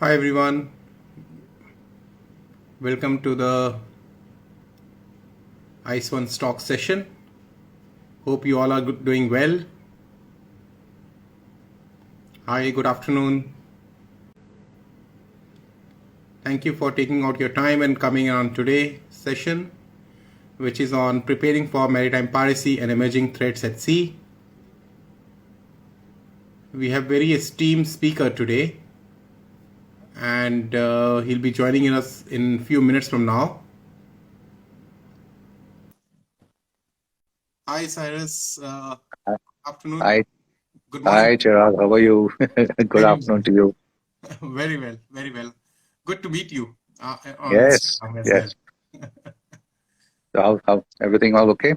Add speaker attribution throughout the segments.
Speaker 1: Hi everyone, welcome to the ISWAN Talks session. Hope you all are doing well. Hi, good afternoon. Thank you for taking out your time and coming on today's session, which is on preparing for maritime piracy and emerging threats at sea. We have very esteemed speaker today, and he'll be joining us in a few minutes from now. Hi, Cyrus. Afternoon.
Speaker 2: Hi,
Speaker 1: Good morning.
Speaker 2: hi, Chirag. How are you? Good
Speaker 1: Very
Speaker 2: afternoon
Speaker 1: well.
Speaker 2: to you.
Speaker 1: Very well. Very well. Good to meet you on
Speaker 2: Yes,
Speaker 1: Instagram as well.
Speaker 2: yes. So how everything all okay?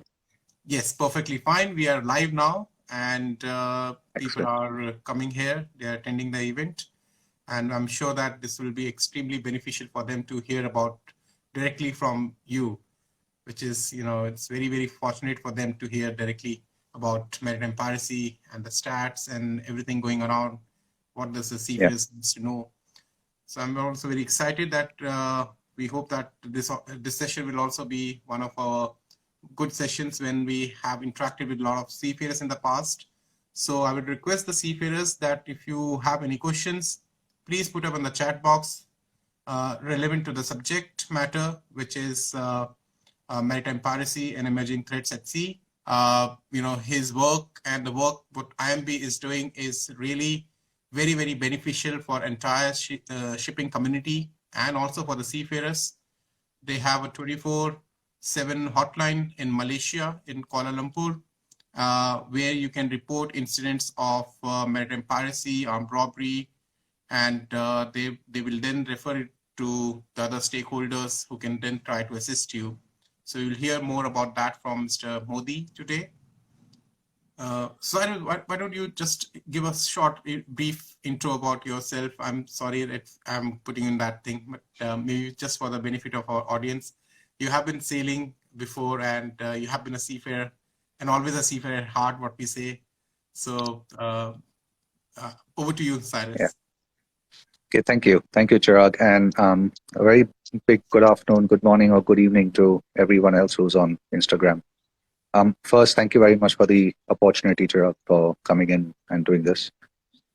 Speaker 1: Yes, perfectly fine. We are live now, and people
Speaker 2: Excellent.
Speaker 1: are coming here. They are attending the event, and I'm sure that this will be extremely beneficial for them to hear about directly from you, which is, it's very, very fortunate for them to hear directly about maritime piracy and the stats and everything going around. What does the
Speaker 2: Yeah,
Speaker 1: seafarers needs to know? So I'm also very excited that we hope that this session will also be one of our good sessions when we have interacted with a lot of seafarers in the past. So I would request the seafarers that if you have any questions, please put up in the chat box relevant to the subject matter, which is maritime piracy and emerging threats at sea. His work and the work what IMB is doing is really very, very beneficial for entire shipping community and also for the seafarers. They have a 24/7 hotline in Malaysia, in Kuala Lumpur, where you can report incidents of maritime piracy, armed robbery, and they will then refer it to the other stakeholders who can then try to assist you. So you'll hear more about that from Mr. Mody today. So why don't you just give us a short, brief intro about yourself? I'm sorry that I'm putting in that thing, but maybe just for the benefit of our audience. You have been sailing before, and you have been a seafarer, and always a seafarer at heart, what we say. So over to you,
Speaker 2: yeah.
Speaker 1: Cyrus.
Speaker 2: Okay, thank you, Chirag, and a very big good afternoon, good morning, or good evening to everyone else who's on Instagram. First, thank you very much for the opportunity, Chirag, for coming in and doing this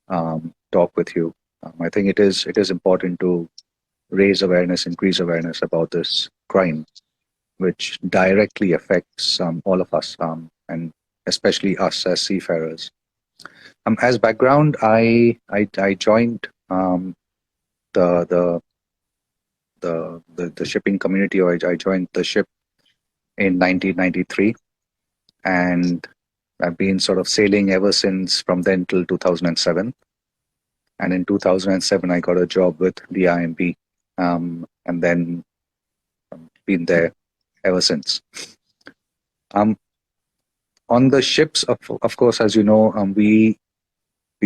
Speaker 2: talk with you. I think it is important to raise awareness, increase awareness about this crime, which directly affects all of us, and especially us as seafarers. As background, I joined the, the the shipping community, or I joined the ship in 1993, and I've been sort of sailing ever since from then till 2007. And in 2007, I got a job with the IMB, and then been there ever since. Um, on the ships, of course, as you know, we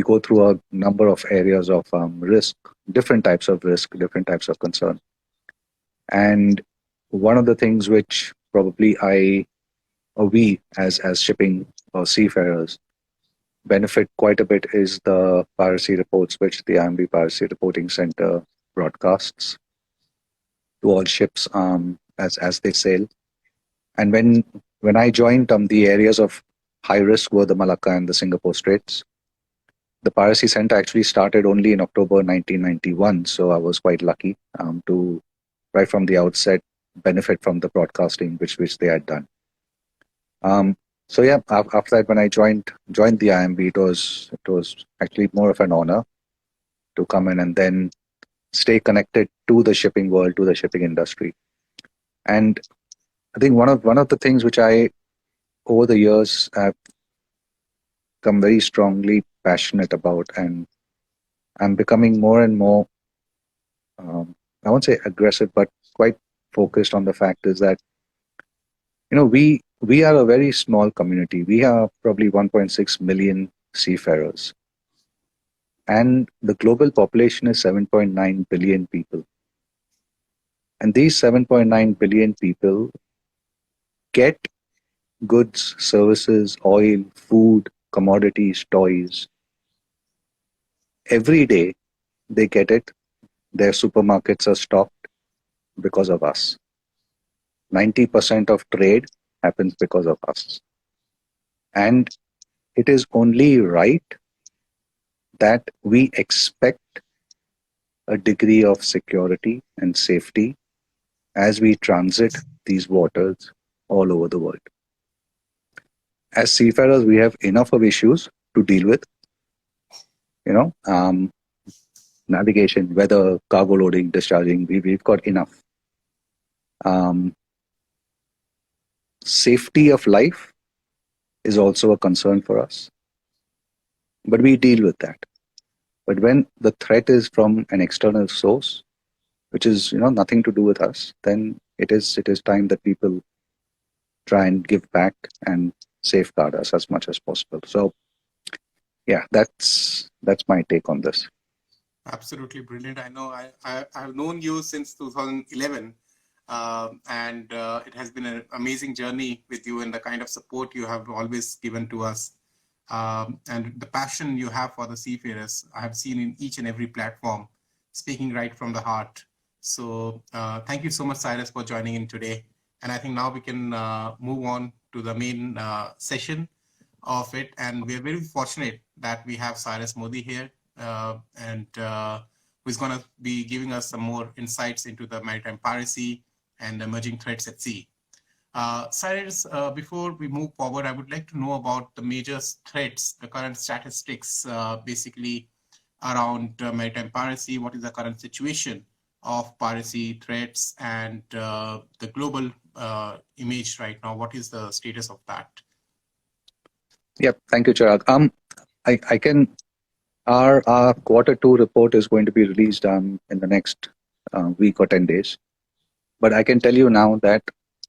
Speaker 2: go through a number of areas of risk, different types of risk, different types of concern. And one of the things which probably I or we as shipping or seafarers benefit quite a bit is the piracy reports which the IMB Piracy Reporting Center broadcasts to all ships as they sail. And when I joined, the areas of high risk were the Malacca and the Singapore Straits. The Piracy Center actually started only in October 1991, so I was quite lucky to, right from the outset, benefit from the broadcasting which they had done. So yeah, after that, when I joined the IMB, it was actually more of an honor to come in and then stay connected to the shipping world, to the shipping industry. And I think one of the things which I over the years have become very strongly passionate about, and I'm becoming more and more, I won't say aggressive, but quite focused on the fact is that we are a very small community. We are probably 1.6 million seafarers, and the global population is 7.9 billion people. And these 7.9 billion people get goods, services, oil, food, commodities, toys every day. They get it their supermarkets are stocked because of us. 90% of trade happens because of us. And it is only right that we expect a degree of security and safety as we transit these waters all over the world. As seafarers, we have enough of issues to deal with, you know, navigation, weather, cargo loading, discharging, we've got enough. Um, Safety of life is also a concern for us, but we deal with that. But when the threat is from an external source, which is nothing to do with us, then it is time that people try and give back and safeguard us as much as possible. So yeah, that's my take on this.
Speaker 1: Absolutely brilliant. I know I've known you since 2011, and it has been an amazing journey with you and the kind of support you have always given to us, and the passion you have for the seafarers. I have seen in each and every platform, speaking right from the heart. So thank you so much, Cyrus, for joining in today. And I think now we can move on to the main session of it. And we are very fortunate that we have Cyrus Mody here, and who's going to be giving us some more insights into the maritime piracy and emerging threats at sea. Cyrus, before we move forward, I would like to know about the major threats, the current statistics, basically around maritime piracy. What is the current situation of piracy threats and the global image right now? What is the status of that?
Speaker 2: Yep, thank you, Chirag. I can. Our quarter 2 report is going to be released in the next week or 10 days. But I can tell you now that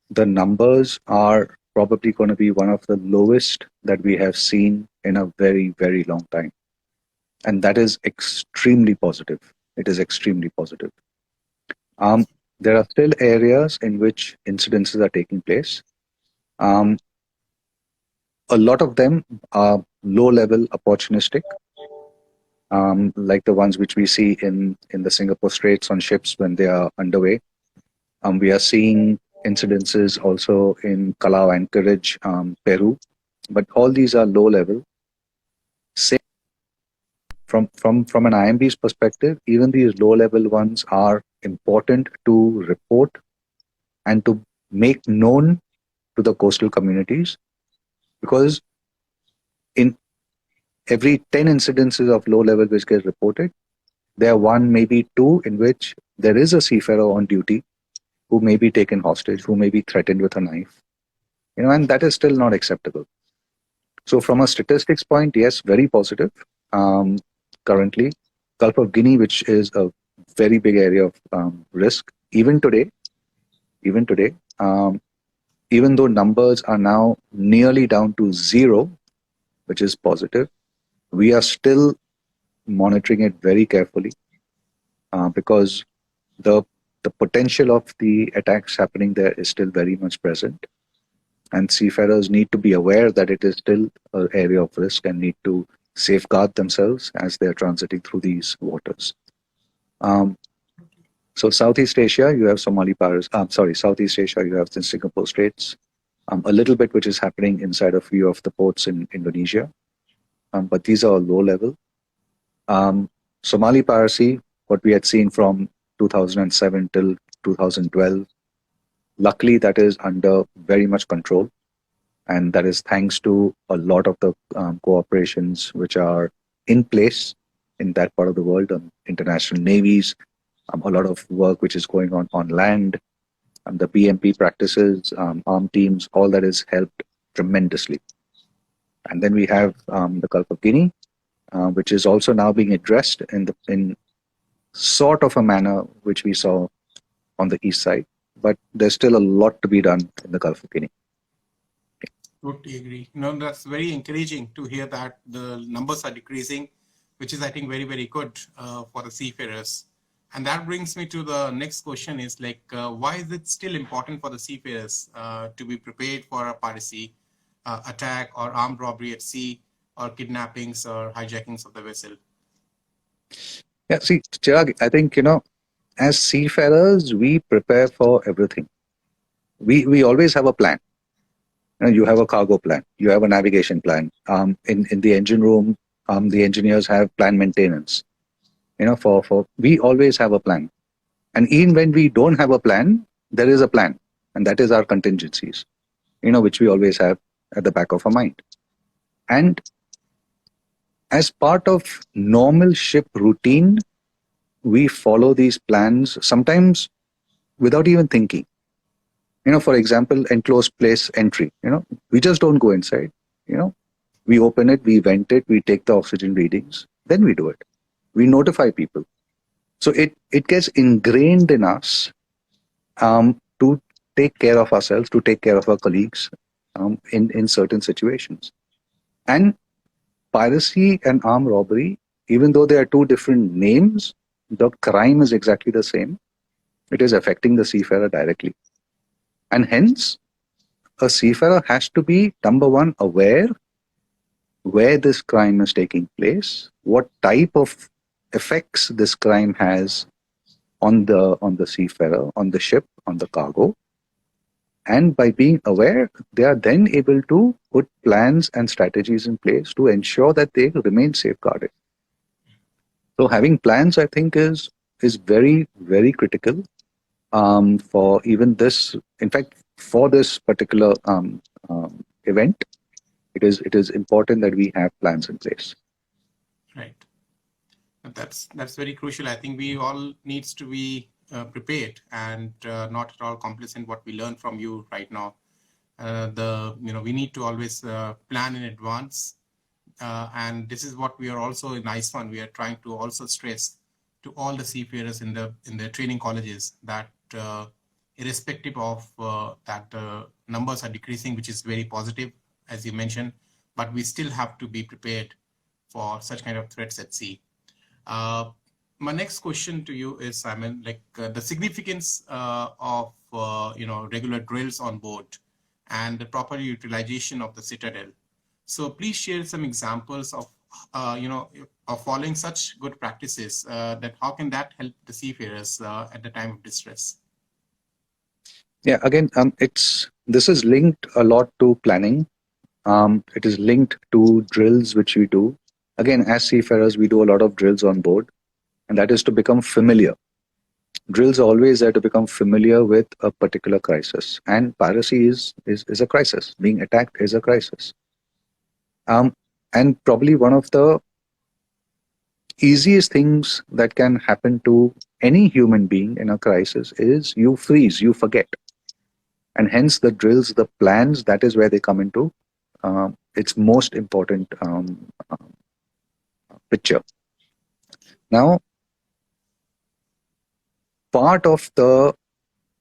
Speaker 2: the numbers are probably going to be one of the lowest that we have seen in a very, very long time. And that is extremely positive. It is extremely positive. There are still areas in which incidences are taking place. A lot of them are low level opportunistic, like the ones which we see in the Singapore Straits on ships when they are underway. We are seeing incidences also in Callao Anchorage, Peru, but all these are low level. Same from an IMB's perspective, even these low level ones are important to report and to make known to the coastal communities, because in every 10 incidences of low level which get reported, there are one, maybe two, in which there is a seafarer on duty who may be taken hostage, who may be threatened with a knife, and that is still not acceptable. So from a statistics point, yes, very positive. Currently, Gulf of Guinea, which is a very big area of risk, even today, even though numbers are now nearly down to zero, which is positive, we are still monitoring it very carefully, because the potential of the attacks happening there is still very much present, and seafarers need to be aware that it is still an area of risk and need to safeguard themselves as they are transiting through these waters. So Southeast Asia, you have Southeast Asia, you have the Singapore Straits, a little bit which is happening inside a few of the ports in Indonesia, but these are low level. Somali piracy, what we had seen from 2007 till 2012, luckily that is under very much control, and that is thanks to a lot of the cooperations which are in place in that part of the world, international navies, a lot of work which is going on land, the BMP practices, armed teams, all that is helped tremendously. And then we have the Gulf of Guinea, which is also now being addressed in sort of a manner which we saw on the east side, but there's still a lot to be done in the Gulf of Guinea.
Speaker 1: Totally agree. That's very encouraging to hear that the numbers are decreasing, which is, I think, very, very good for the seafarers. And that brings me to the next question is like, why is it still important for the seafarers to be prepared for a piracy attack or armed robbery at sea, or kidnappings or hijackings of the vessel?
Speaker 2: Yeah, see, Chirag, I think, as seafarers, we prepare for everything. We always have a plan. You have a cargo plan. You have a navigation plan. In the engine room, the engineers have plan maintenance. For we always have a plan. And even when we don't have a plan, there is a plan, and that is our contingencies. Which we always have at the back of our mind. And as part of normal ship routine, we follow these plans sometimes without even thinking. For example, enclosed place entry. We just don't go inside. We open it, we vent it, we take the oxygen readings, then we do it. We notify people. So it gets ingrained in us to take care of ourselves, to take care of our colleagues in certain situations. And piracy and armed robbery, even though they are two different names, the crime is exactly the same. It is affecting the seafarer directly. And hence, a seafarer has to be, number one, aware where this crime is taking place, what type of effects this crime has on the seafarer, on the ship, on the cargo. And by being aware, they are then able to put plans and strategies in place to ensure that they remain safeguarded. So having plans, I think, is very, very critical for even this. In fact, for this particular event, it is important that we have plans in place.
Speaker 1: Right. That's very crucial. I think we all needs to be prepared and not at all complacent. What we learn from you right now, we need to always plan in advance, and this is what we are also in ISWAN. We are trying to also stress to all the seafarers in the training colleges that irrespective of that numbers are decreasing, which is very positive, as you mentioned, but we still have to be prepared for such kind of threats at sea. My next question to you is, Simon, the significance of regular drills on board and the proper utilization of the citadel. So please share some examples of of following such good practices. That how can that help the seafarers at the time of distress?
Speaker 2: Yeah, again, this is linked a lot to planning. It is linked to drills which we do. Again, as seafarers, we do a lot of drills on board, and that is to become familiar. Drills are always there to become familiar with a particular crisis, and piracy is a crisis. Being attacked is a crisis. And probably one of the easiest things that can happen to any human being in a crisis is you freeze, you forget. And hence the drills, the plans, that is where they come into its most important picture. Now, part of the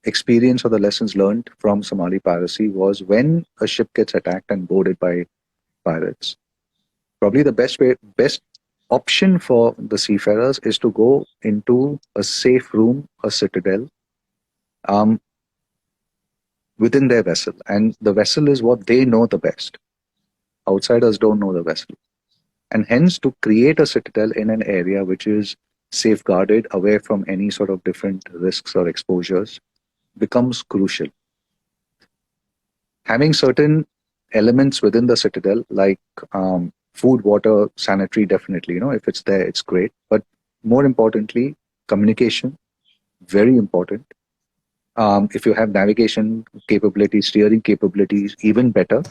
Speaker 2: experience or the lessons learned from Somali piracy was when a ship gets attacked and boarded by pirates, probably the best option for the seafarers is to go into a safe room, a citadel, within their vessel. And the vessel is what they know the best. Outsiders don't know the vessel. And hence, to create a citadel in an area which is safeguarded away from any sort of different risks or exposures becomes crucial. Having certain elements within the citadel, like food, water, sanitary, definitely, if it's there, it's great. But more importantly, communication, very important. If you have navigation capabilities, steering capabilities, even better,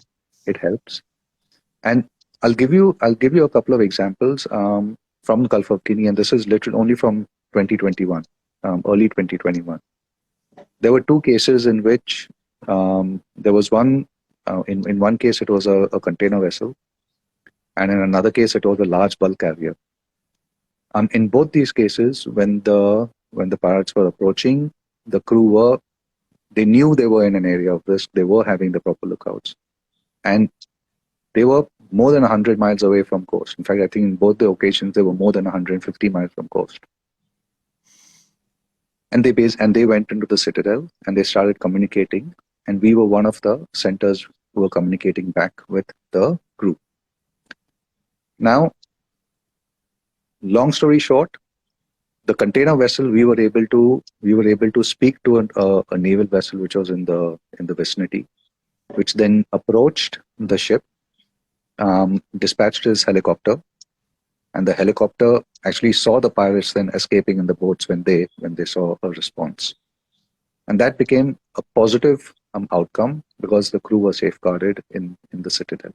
Speaker 2: it helps. And I'll give you a couple of examples from the Gulf of Guinea, and this is literally only from 2021, early 2021. There were two cases in which there was one. In one case, it was a container vessel, and in another case, it was a large bulk carrier. In both these cases, when the pirates were approaching, the crew they knew they were in an area of risk. They were having the proper lookouts, and they were more than 100 miles away from coast. In fact, I think in both the occasions, they were more than 150 miles from coast. And they went into the citadel and they started communicating. And we were one of the centers who were communicating back with the crew. Now, long story short, the container vessel, we were able to speak to a naval vessel which was in the vicinity, which then approached the ship, dispatched his helicopter, and the helicopter actually saw the pirates then escaping in the boats when they saw a response, and that became a positive outcome because the crew was safeguarded in the citadel.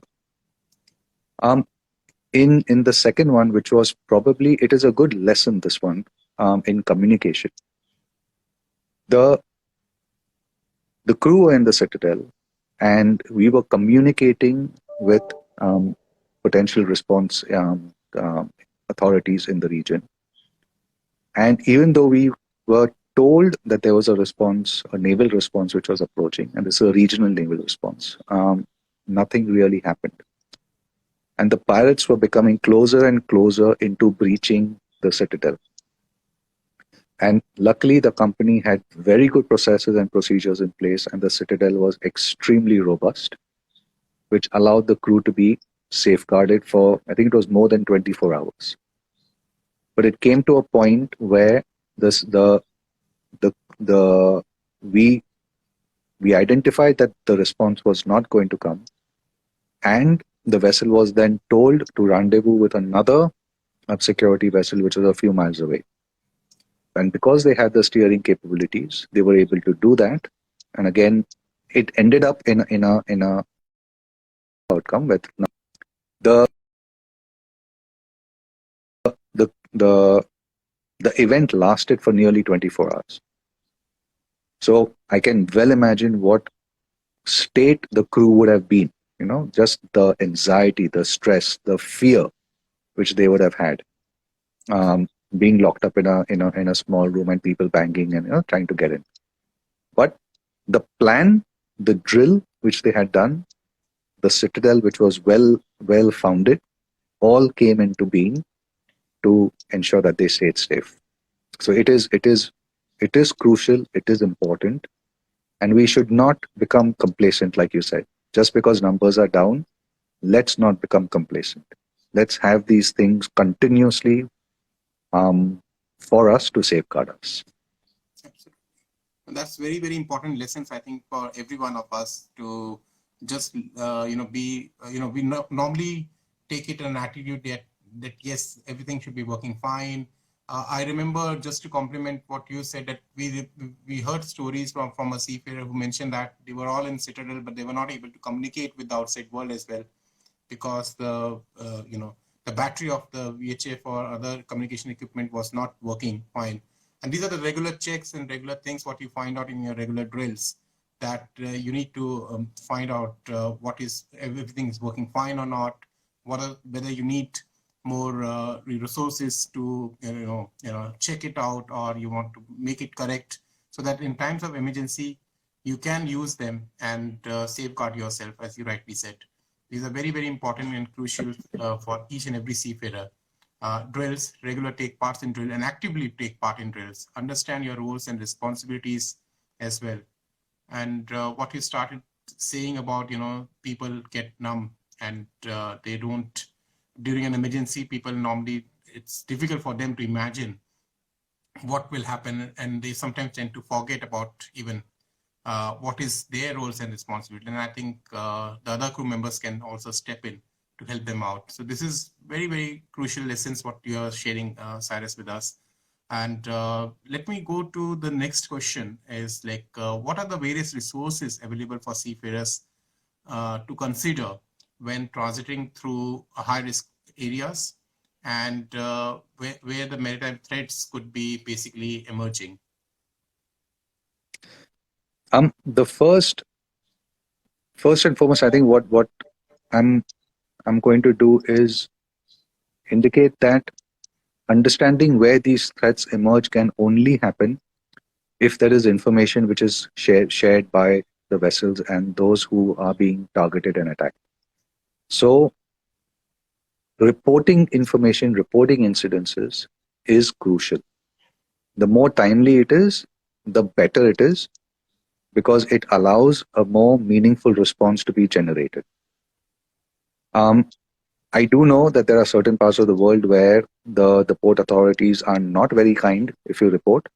Speaker 2: Um, in the second one, which was probably, it is a good lesson, this one, in communication. The the crew were in the citadel, and we were communicating with um, potential response authorities in the region. And even though we were told that there was a response, a naval response, which was approaching, and this is a regional naval response, nothing really happened. And the pirates were becoming closer and closer into breaching the citadel. And luckily, the company had very good processes and procedures in place, and the citadel was extremely robust, which allowed the crew to be safeguarded for, I think it was more than 24 hours. But it came to a point where this the we identified that the response was not going to come, and the vessel was then told to rendezvous with another security vessel which was a few miles away. And because they had the steering capabilities, they were able to do that. And again, it ended up in a outcome with the the the the event lasted for nearly 24 hours. So I can well imagine what state the crew would have been, just the anxiety, the stress, the fear which they would have had, being locked up in a small room and people banging and trying to get in. But the plan, the drill which they had done, the citadel which was well founded, all came into being to ensure that they stayed safe. So it is crucial, it is important, and we should not become complacent, like you said. Just because numbers are down, let's not become complacent. Let's have these things continuously for us to safeguard us.
Speaker 1: Absolutely. And that's very, very important lessons, I think, for every one of us to just, be, we normally take it an attitude that yes, everything should be working fine. I remember, just to complement what you said, that we heard stories from a seafarer who mentioned that they were all in Citadel, but they were not able to communicate with the outside world as well, because the battery of the VHF or other communication equipment was not working fine. And these are the regular checks and regular things what you find out in your regular drills, that you need to find out what is, everything is working fine or not, whether you need more resources to check it out, or you want to make it correct, so that in times of emergency you can use them and safeguard yourself, as you rightly said. These are very, very important and crucial for each and every seafarer. Drills, regular take parts in drill and actively take part in drills. Understand your roles and responsibilities as well. And what you started saying about, people get numb and they don't, during an emergency, people normally, it's difficult for them to imagine what will happen, and they sometimes tend to forget about even what is their roles and responsibility. And I think the other crew members can also step in to help them out. So this is very, very crucial lessons what you are sharing, Cyrus, with us. And let me go to the next question, is like, what are the various resources available for seafarers to consider when transiting through high-risk areas, and where the maritime threats could be basically emerging?
Speaker 2: The first and foremost, I think what I'm going to do is indicate that understanding where these threats emerge can only happen if there is information which is shared by the vessels and those who are being targeted and attacked. So reporting information, reporting incidences is crucial. The more timely it is, the better it is, because it allows a more meaningful response to be generated. Um, I do know that there are certain parts of the world where the port authorities are not very kind if you report,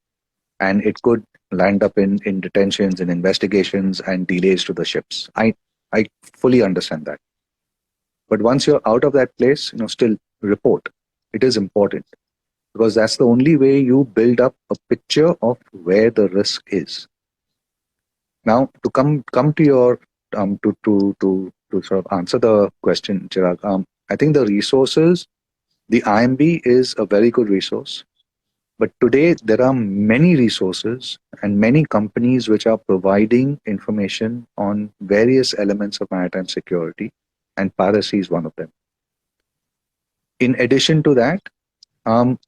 Speaker 2: and it could land up in detentions and investigations and delays to the ships. I fully understand that. But once you're out of that place, still report. It is important because that's the only way you build up a picture of where the risk is. Now, to come to your to sort of answer the question, Chirag, I think the resources, the IMB is a very good resource. But today, there are many resources and many companies which are providing information on various elements of maritime security, and piracy is one of them. In addition to that, um,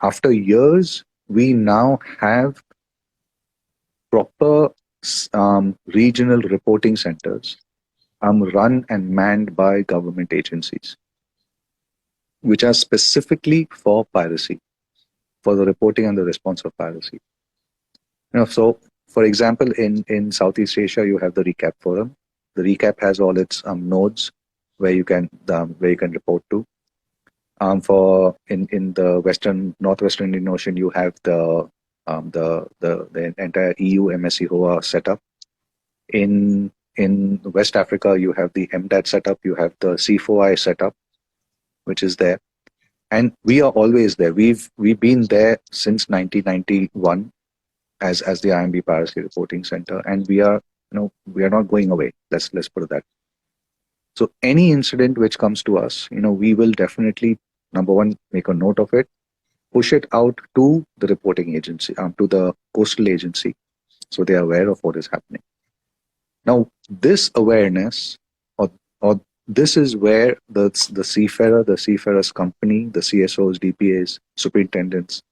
Speaker 2: after years, we now have proper regional reporting centers run and manned by government agencies, which are specifically for piracy, for the reporting and the response of piracy. So for example, in Southeast Asia, you have the Recap Forum. The Recap has all its nodes where you can report to. For in the northwestern Indian Ocean, you have the entire EU MSC-HOA setup. In West Africa, you have the MDAT setup. You have the C4I setup, which is there, and we are always there. We've been there since 1991 as the IMB Piracy Reporting Center, and we are not going away. Let's put it that. So any incident which comes to us, we will definitely, number one, make a note of it, push it out to the reporting agency, to the coastal agency, so they are aware of what is happening. Now, this awareness, or this is where the seafarer, the seafarers company, the CSOs, DPAs, superintendents,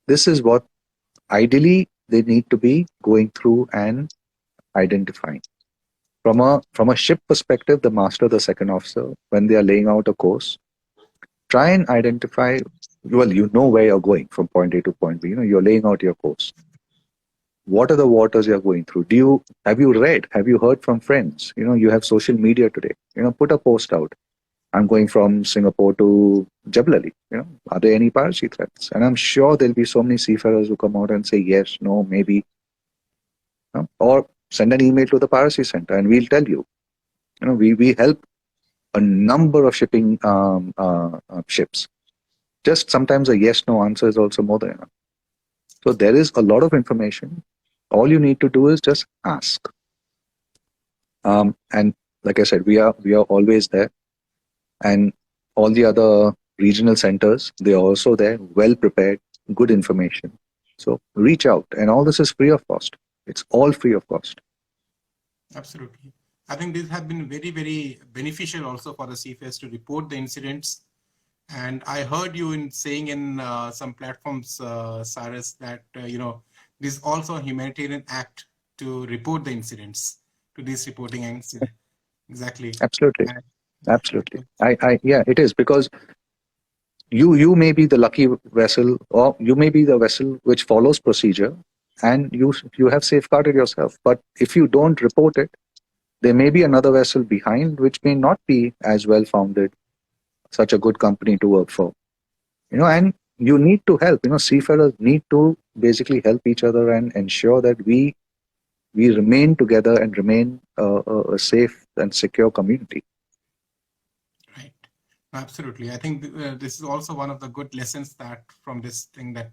Speaker 2: this is what ideally they need to be going through and identifying. From a ship perspective, the master, the second officer, when they are laying out a course, try and identify, well, where you're going from point A to point B. You're laying out your course. What are the waters you're going through? Have you read? Have you heard from friends? You have social media today. Put a post out. I'm going from Singapore to Jebel Ali. Are there any piracy threats? And I'm sure there'll be so many seafarers who come out and say yes, no, maybe. Or send an email to the piracy center and we'll tell you. We help a number of shipping ships. Just sometimes a yes, no answer is also more than enough. So there is a lot of information. All you need to do is just ask. And like I said, we are always there. And all the other regional centers, they are also there, well prepared, good information. So reach out, and all this is free of cost. It's all free of cost.
Speaker 1: Absolutely. I think this has been very, very beneficial also for the seafarers to report the incidents. And I heard you in saying in some platforms, Cyrus, that this is also a humanitarian act to report the incidents to these reporting incidents. Exactly.
Speaker 2: Absolutely. Absolutely. Yeah, it is, because you may be the lucky vessel, or you may be the vessel which follows procedure, and you have safeguarded yourself. But if you don't report it, there may be another vessel behind which may not be as well founded, such a good company to work for. And you need to help. Seafarers need to basically help each other and ensure that we remain together and remain a safe and secure community.
Speaker 1: Right. Absolutely. I think this is also one of the good lessons that from this thing, that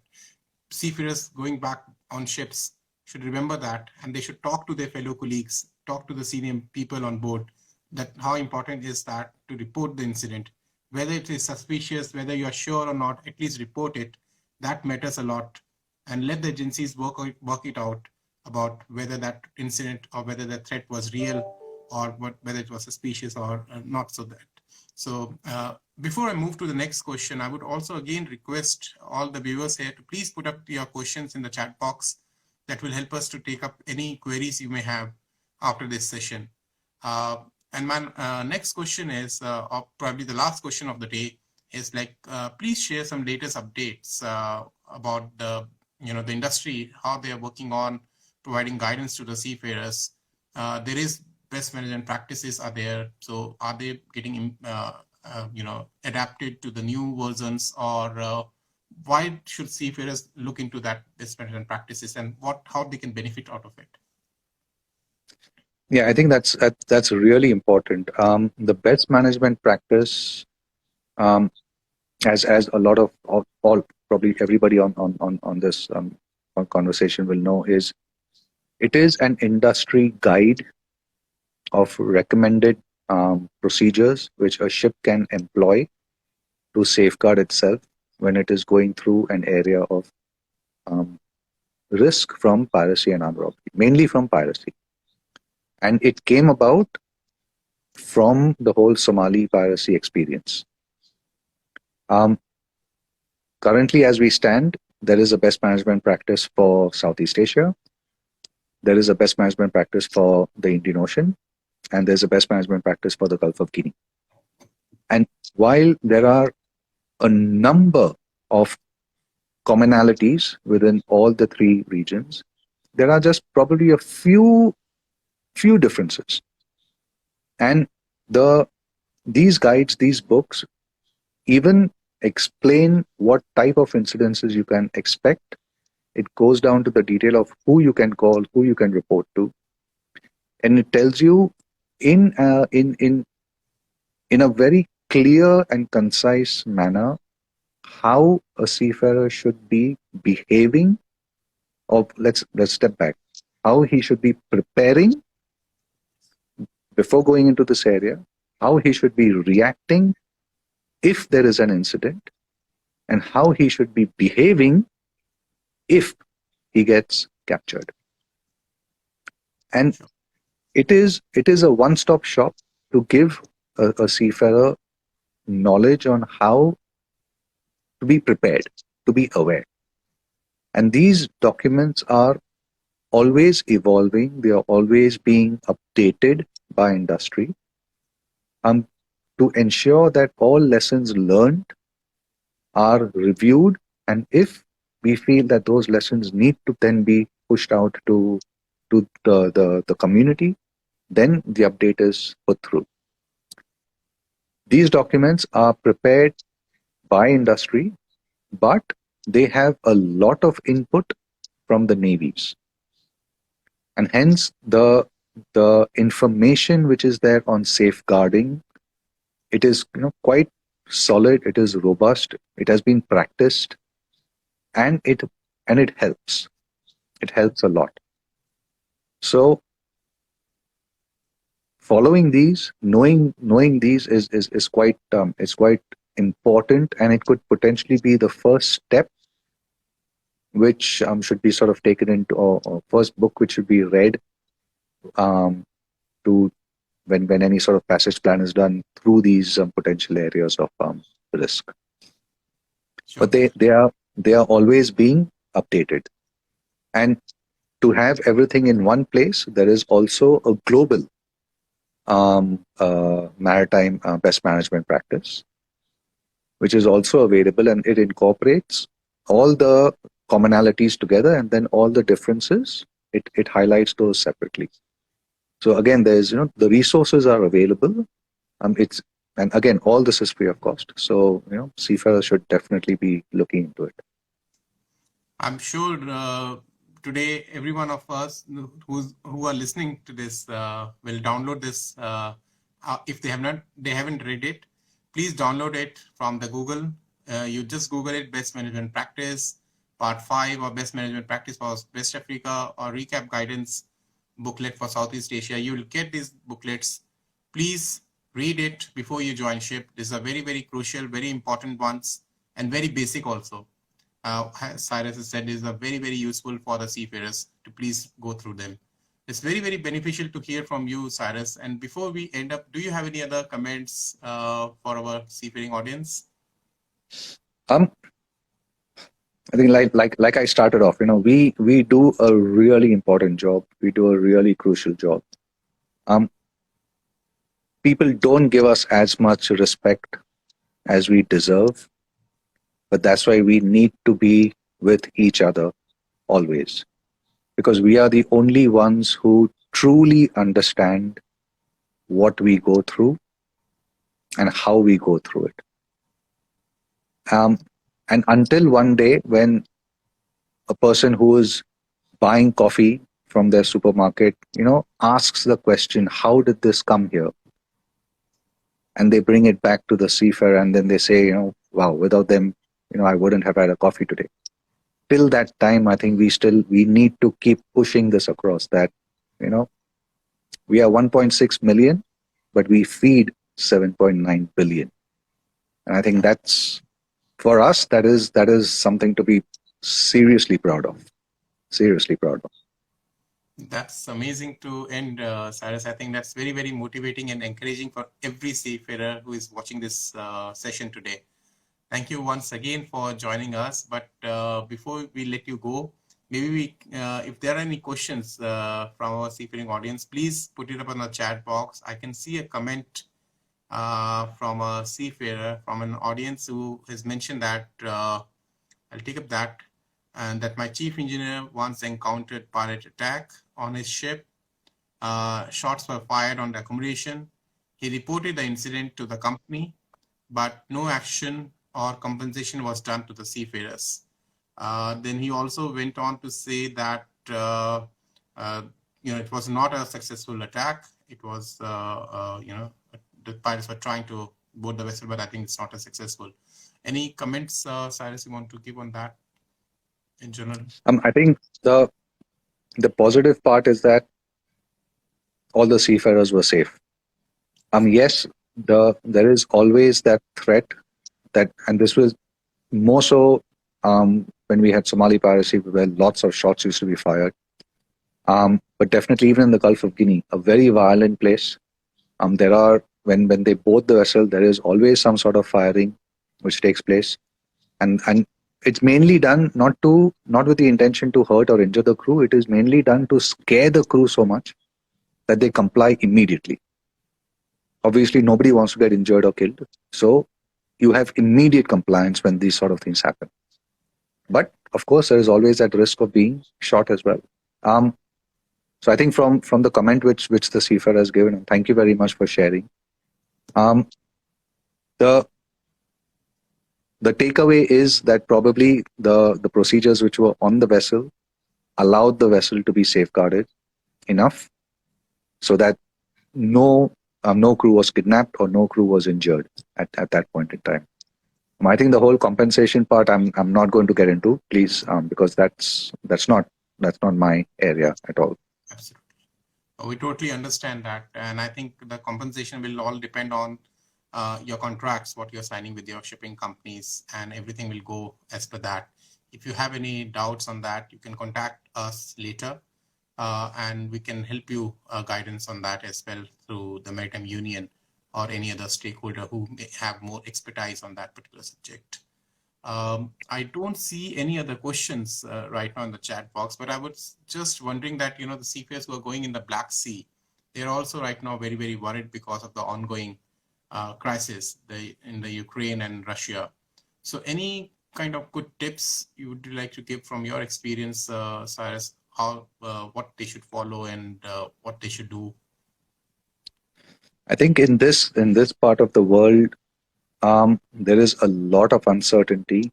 Speaker 1: seafarers going back on ships should remember that, and they should talk to their fellow colleagues, talk to the senior people on board, that how important is that to report the incident. Whether it is suspicious, whether you are sure or not, at least report it. That matters a lot. And let the agencies work it out about whether that incident or whether the threat was real, or whether it was suspicious or not. So before I move to the next question, I would also again request all the viewers here to please put up your questions in the chat box. That will help us to take up any queries you may have after this session. And my next question is, or probably the last question of the day, is like, please share some latest updates about the industry, how they are working on providing guidance to the seafarers. There is best management practices are there. So are they getting adapted to the new versions, or why should seafarers look into that best management practices, and how they can benefit out of it?
Speaker 2: Yeah, I think that's really important. The best management practice, um, as a lot of all probably everybody on this conversation will know, is it is an industry guide of recommended procedures which a ship can employ to safeguard itself when it is going through an area of um, risk from piracy and armed robbery, mainly from piracy. And it came about from the whole Somali piracy experience. Um, Currently, as we stand, there is a best management practice for Southeast Asia. There is a best management practice for the Indian Ocean, and there's a best management practice for the Gulf of Guinea. And while there are a number of commonalities within all the three regions, there are just probably a few differences. And these guides, these books, even explain what type of incidences you can expect. It goes down to the detail of who you can call, who you can report to, and it tells you in in a very clear and concise manner how a seafarer should be behaving. Or let's step back. How he should be preparing before going into this area, how he should be reacting if there is an incident, and how he should be behaving if he gets captured. And
Speaker 1: Sure.
Speaker 2: it is a one-stop shop to give a seafarer knowledge on how to be prepared, to be aware. And these documents are always evolving, they are always being updated by industry um, to ensure that all lessons learned are reviewed, and if we feel that those lessons need to then be pushed out to the community, then the update is put through. These documents are prepared by industry, but they have a lot of input from the navies, and hence the information which is there on safeguarding, it is quite solid, it is robust, it has been practiced, and it helps. It helps a lot. So following these, knowing these is quite it's quite important, and it could potentially be the first step which should be sort of taken into, or first book which should be read um, to when any sort of passage plan is done through these potential areas of risk.
Speaker 1: Sure.
Speaker 2: But they are always being updated, and to have everything in one place, there is also a global maritime best management practice, which is also available, and it incorporates all the commonalities together, and then all the differences, it highlights those separately. So again, there's the resources are available. It's and again, all this is free of cost. So seafarers should definitely be looking into it.
Speaker 1: I'm sure today every one of us who are listening to this will download this. If they haven't read it, please download it from the Google. You just Google it, Best Management Practice Part 5, or Best Management Practice for West Africa, or Recap Guidance booklet for Southeast Asia. You will get these booklets. Please read it before you join ship. These are very, very crucial, very important ones, and very basic also. Cyrus has said is very, very useful for the seafarers to please go through them. It's very, very beneficial to hear from you, Cyrus. And before we end up, do you have any other comments for our seafaring audience?
Speaker 2: Um, I think like I started off, we do a really important job. We do a really crucial job. People don't give us as much respect as we deserve, but that's why we need to be with each other always, because we are the only ones who truly understand what we go through, and how we go through it. Um, and until one day when a person who is buying coffee from their supermarket, asks the question, how did this come here? And they bring it back to the seafarer, and then they say, wow, without them, I wouldn't have had a coffee today. Till that time, I think we need to keep pushing this across that, you know, we are 1.6 million, but we feed 7.9 billion. And I think that's, for us, that is something to be seriously proud of. Seriously proud of.
Speaker 1: That's amazing to end, Cyrus. I think that's very, very motivating and encouraging for every seafarer who is watching this session today. Thank you once again for joining us. But before we let you go, maybe if there are any questions from our seafaring audience, please put it up on the chat box. I can see a comment from a seafarer, from an audience who has mentioned that, I'll take up that, and that my chief engineer once encountered pirate attack on his ship. Shots were fired on the accommodation. He reported the incident to the company, but no action or compensation was done to the seafarers. Then he also went on to say that it was not a successful attack. It was the pirates were trying to board the vessel, but I think it's not as successful. Any comments, Cyrus, you want to give on that in general?
Speaker 2: I think the positive part is that all the seafarers were safe. Yes, there is always that threat that, and this was more so when we had Somali piracy, where lots of shots used to be fired. But definitely, even in the Gulf of Guinea, a very violent place. There are, when they board the vessel, there is always some sort of firing which takes place, and it's mainly done not with the intention to hurt or injure the crew. It is mainly done to scare the crew so much that they comply immediately. Obviously, nobody wants to get injured or killed, so you have immediate compliance when these sort of things happen. But of course, there is always that risk of being shot as well. So I think from the comment which the seafarer has given, and thank you very much for sharing. The takeaway is that probably the procedures which were on the vessel allowed the vessel to be safeguarded enough so that no crew was kidnapped or no crew was injured at that point in time. I think the whole compensation part I'm not going to get into, please, because that's not my area at all.
Speaker 1: Absolutely. We totally understand that. And I think the compensation will all depend on your contracts, what you're signing with your shipping companies, and everything will go as per that. If you have any doubts on that, you can contact us later, and we can help you guidance on that as well through the Maritime Union or any other stakeholder who may have more expertise on that particular subject. I don't see any other questions right now in the chat box, but I was just wondering that, the seafarers who are going in the Black Sea, they're also right now very, very worried because of the ongoing crisis in the Ukraine and Russia. So any kind of good tips you would like to give from your experience, Cyrus, how what they should follow and what they should do?
Speaker 2: I think in this part of the world, there is a lot of uncertainty.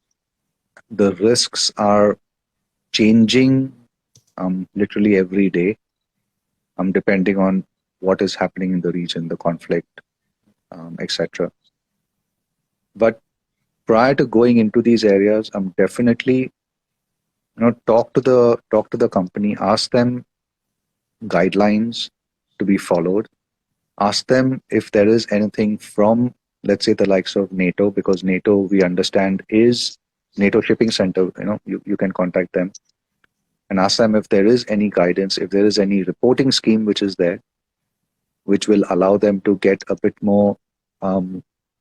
Speaker 2: The risks are changing literally every day, depending on what is happening in the region, the conflict, etc. But prior to going into these areas, definitely, talk to the company, ask them guidelines to be followed, ask them if there is anything from, let's say, the likes of NATO, because NATO, we understand, is NATO Shipping Center. You can contact them and ask them if there is any guidance, if there is any reporting scheme which is there, which will allow them to get a bit more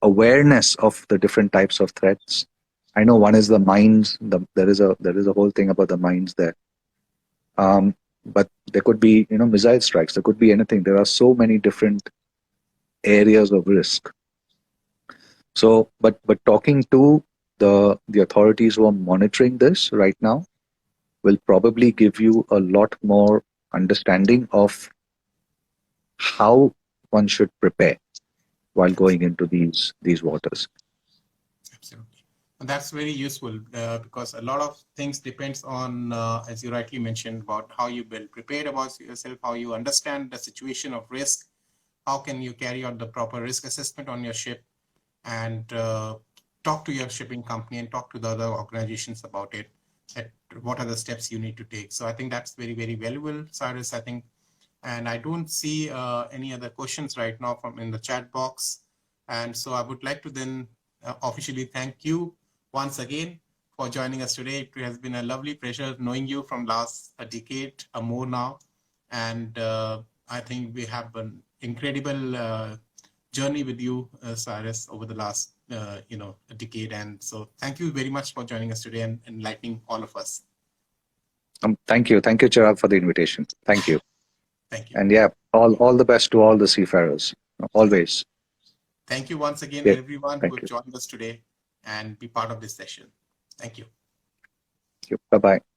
Speaker 2: awareness of the different types of threats. I know one is the mines. There is a whole thing about the mines there. But there could be, missile strikes. There could be anything. There are so many different areas of risk. So, but talking to the authorities who are monitoring this right now will probably give you a lot more understanding of how one should prepare. while going into these waters.
Speaker 1: Absolutely. And that's very useful because a lot of things depends on, as you rightly mentioned, about how you will prepare about yourself, how you understand the situation of risk, how can you carry out the proper risk assessment on your ship, and talk to your shipping company and talk to the other organizations about it, at what are the steps you need to take. So I think that's very, very valuable, Cyrus, I think. And I don't see any other questions right now from in the chat box. And so I would like to then officially thank you once again for joining us today. It has been a lovely pleasure knowing you from last a decade or more now. And I think we have an incredible journey with you, Cyrus, over the last a decade. And so thank you very much for joining us today and enlightening all of us.
Speaker 2: Thank you, Chirag, for the invitation. Thank you.
Speaker 1: Thank you.
Speaker 2: And yeah, all the best to all the seafarers, always.
Speaker 1: Thank you once again,
Speaker 2: Yeah,
Speaker 1: everyone who
Speaker 2: thank
Speaker 1: have
Speaker 2: you.
Speaker 1: joined us today and be part of this session. Thank you.
Speaker 2: Bye bye.